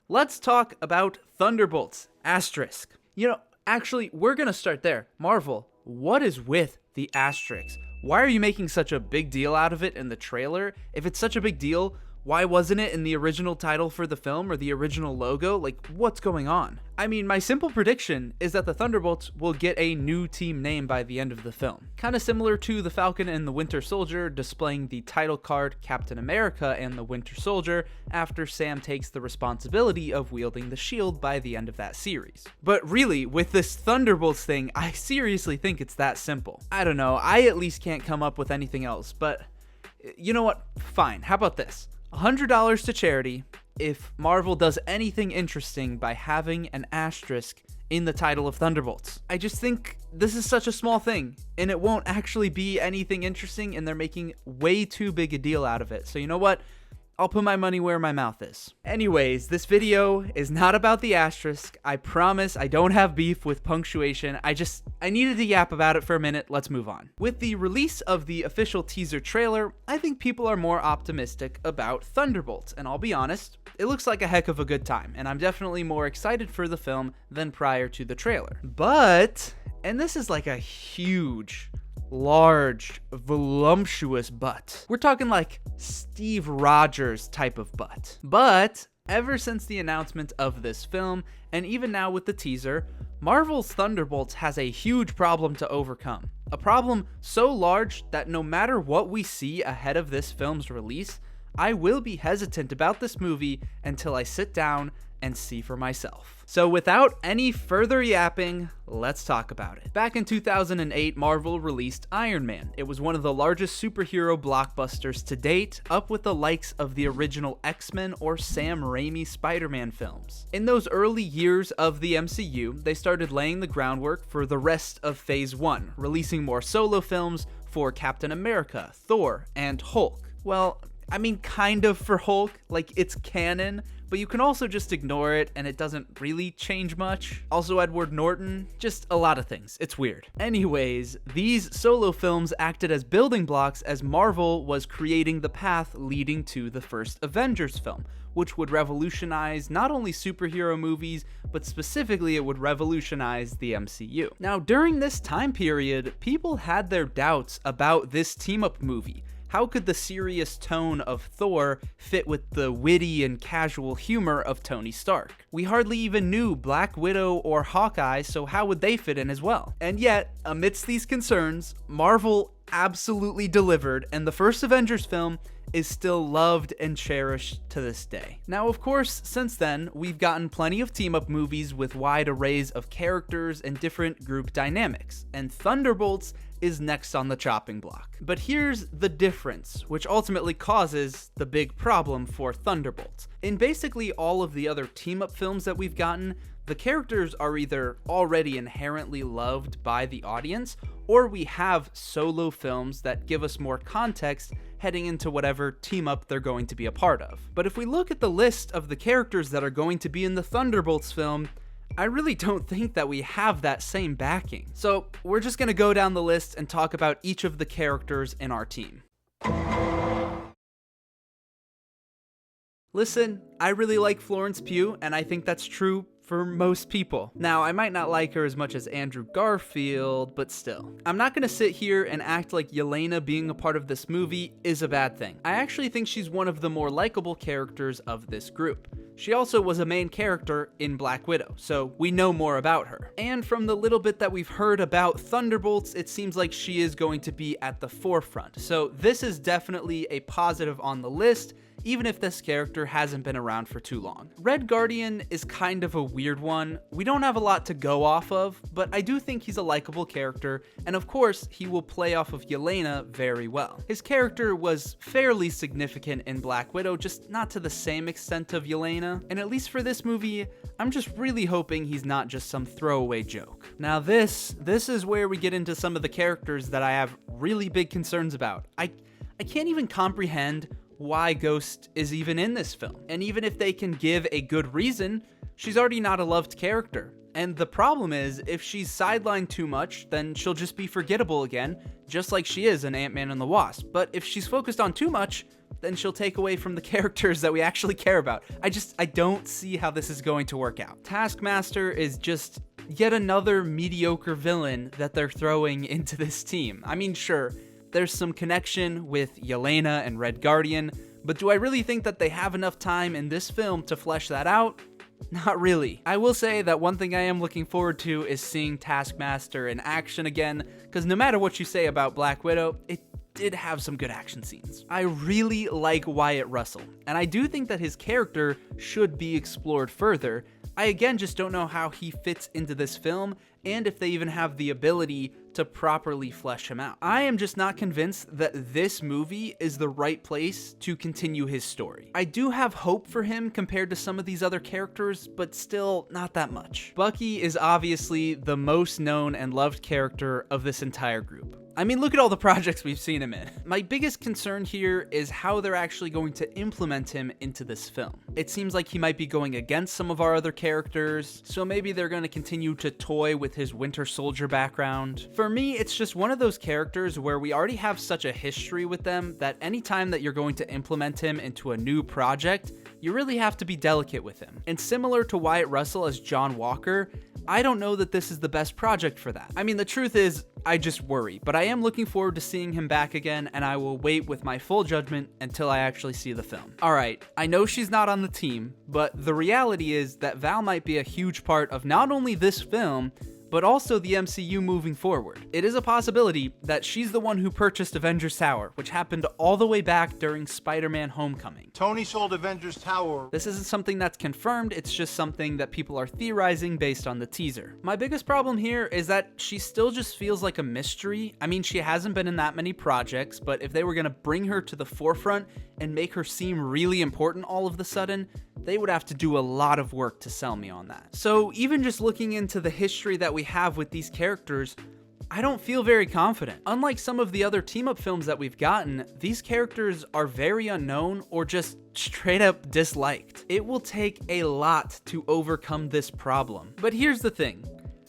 let's talk about Thunderbolts, asterisk. Actually, we're gonna start there. Marvel, what is with the asterisk? Why are you making such a big deal out of it in the trailer? If it's such a big deal, why wasn't it in the original title for the film or the original logo? Like, what's going on? I mean, my simple prediction is that the Thunderbolts will get a new team name by the end of the film. Kind of similar to the Falcon and the Winter Soldier displaying the title card Captain America and the Winter Soldier after Sam takes the responsibility of wielding the shield by the end of that series. But really, with this Thunderbolts thing, I seriously think it's that simple. I don't know, I at least can't come up with anything else, but you know what? Fine, how about this? $100 to charity if Marvel does anything interesting by having an asterisk in the title of Thunderbolts. I just think this is such a small thing, and it won't actually be anything interesting, and they're making way too big a deal out of it. So you know what? I'll put my money where my mouth is. Anyways, this video is not about the asterisk. I promise I don't have beef with punctuation. I needed to yap about it for a minute. Let's move on. With the release of the official teaser trailer, I think people are more optimistic about Thunderbolts. And I'll be honest, it looks like a heck of a good time. And I'm definitely more excited for the film than prior to the trailer. But, and this is like a huge, large, voluptuous butt. We're talking like Steve Rogers type of butt. But ever since the announcement of this film, and even now with the teaser, Marvel's Thunderbolts has a huge problem to overcome. A problem so large that no matter what we see ahead of this film's release, I will be hesitant about this movie until I sit down and see for myself. So without any further yapping, let's talk about it. Back in 2008, Marvel released Iron Man. It was one of the largest superhero blockbusters to date, up with the likes of the original X-Men or Sam Raimi Spider-Man films. In those early years of the MCU, they started laying the groundwork for the rest of Phase 1, releasing more solo films for Captain America, Thor, and Hulk. Well, I mean, kind of for Hulk, like it's canon, but you can also just ignore it and it doesn't really change much. Also Edward Norton, just a lot of things. It's weird. Anyways, these solo films acted as building blocks as Marvel was creating the path leading to the first Avengers film, which would revolutionize not only superhero movies, but specifically it would revolutionize the MCU. Now, during this time period, people had their doubts about this team-up movie. How could the serious tone of Thor fit with the witty and casual humor of Tony Stark? We hardly even knew Black Widow or Hawkeye, so how would they fit in as well? And yet, amidst these concerns, Marvel absolutely delivered, and the first Avengers film is still loved and cherished to this day. Now, of course, since then, we've gotten plenty of team-up movies with wide arrays of characters and different group dynamics, and Thunderbolts is next on the chopping block. But here's the difference, which ultimately causes the big problem for Thunderbolts. In basically all of the other team-up films that we've gotten, the characters are either already inherently loved by the audience, or we have solo films that give us more context heading into whatever team-up they're going to be a part of. But if we look at the list of the characters that are going to be in the Thunderbolts film, I really don't think that we have that same backing. So we're just gonna go down the list and talk about each of the characters in our team. Listen, I really like Florence Pugh, and I think that's true for most people. Now, I might not like her as much as Andrew Garfield, but still. I'm not gonna sit here and act like Yelena being a part of this movie is a bad thing. I actually think she's one of the more likable characters of this group. She also was a main character in Black Widow, so we know more about her. And from the little bit that we've heard about Thunderbolts, it seems like she is going to be at the forefront. So this is definitely a positive on the list, even if this character hasn't been around for too long. Red Guardian is kind of a weird one. We don't have a lot to go off of, but I do think he's a likable character, and of course, he will play off of Yelena very well. His character was fairly significant in Black Widow, just not to the same extent of Yelena, and at least for this movie, I'm just really hoping he's not just some throwaway joke. Now this is where we get into some of the characters that I have really big concerns about. I can't even comprehend why Ghost is even in this film. And even if they can give a good reason, she's already not a loved character. And the problem is, if she's sidelined too much, then she'll just be forgettable again, just like she is in Ant-Man and the Wasp. But if she's focused on too much, then she'll take away from the characters that we actually care about. I don't see how this is going to work out. Taskmaster is just yet another mediocre villain that they're throwing into this team. I mean, sure, there's some connection with Yelena and Red Guardian, but do I really think that they have enough time in this film to flesh that out? Not really. I will say that one thing I am looking forward to is seeing Taskmaster in action again, because no matter what you say about Black Widow, it did have some good action scenes. I really like Wyatt Russell, and I do think that his character should be explored further. I again just don't know how he fits into this film, and if they even have the ability to properly flesh him out. I am just not convinced that this movie is the right place to continue his story. I do have hope for him compared to some of these other characters, but still not that much. Bucky is obviously the most known and loved character of this entire group. I mean, look at all the projects we've seen him in. My biggest concern here is how they're actually going to implement him into this film. It seems like he might be going against some of our other characters, so maybe they're going to continue to toy with his Winter Soldier background. For me, it's just one of those characters where we already have such a history with them that anytime that you're going to implement him into a new project, you really have to be delicate with him. And similar to Wyatt Russell as John Walker, I don't know that this is the best project for that. I mean, the truth is, I just worry, but I am looking forward to seeing him back again, and I will wait with my full judgment until I actually see the film. Alright, I know she's not on the team, but the reality is that Val might be a huge part of not only this film, but also the MCU moving forward. It is a possibility that she's the one who purchased Avengers Tower, which happened all the way back during Spider-Man Homecoming. Tony sold Avengers Tower. This isn't something that's confirmed, it's just something that people are theorizing based on the teaser. My biggest problem here is that she still just feels like a mystery. I mean, she hasn't been in that many projects, but if they were gonna bring her to the forefront and make her seem really important all of a sudden, they would have to do a lot of work to sell me on that. So even just looking into the history that we have with these characters, I don't feel very confident. Unlike some of the other team-up films that we've gotten, these characters are very unknown or just straight up disliked. It will take a lot to overcome this problem. But here's the thing.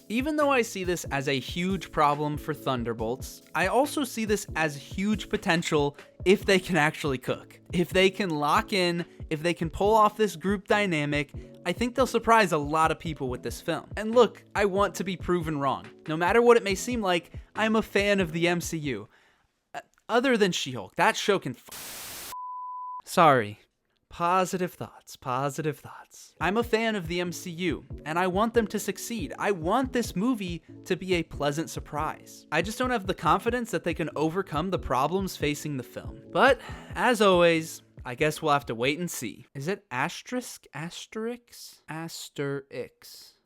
Even though I see this as a huge problem for Thunderbolts, I also see this as huge potential if they can actually cook. If they can lock in, if they can pull off this group dynamic, I think they'll surprise a lot of people with this film. And look, I want to be proven wrong. No matter what it may seem like, I'm a fan of the MCU. Other than She-Hulk, that show can Sorry. Positive thoughts, positive thoughts. I'm a fan of the MCU, and I want them to succeed. I want this movie to be a pleasant surprise. I just don't have the confidence that they can overcome the problems facing the film. But, as always, I guess we'll have to wait and see. Is it asterisk? Asterix? Asterix.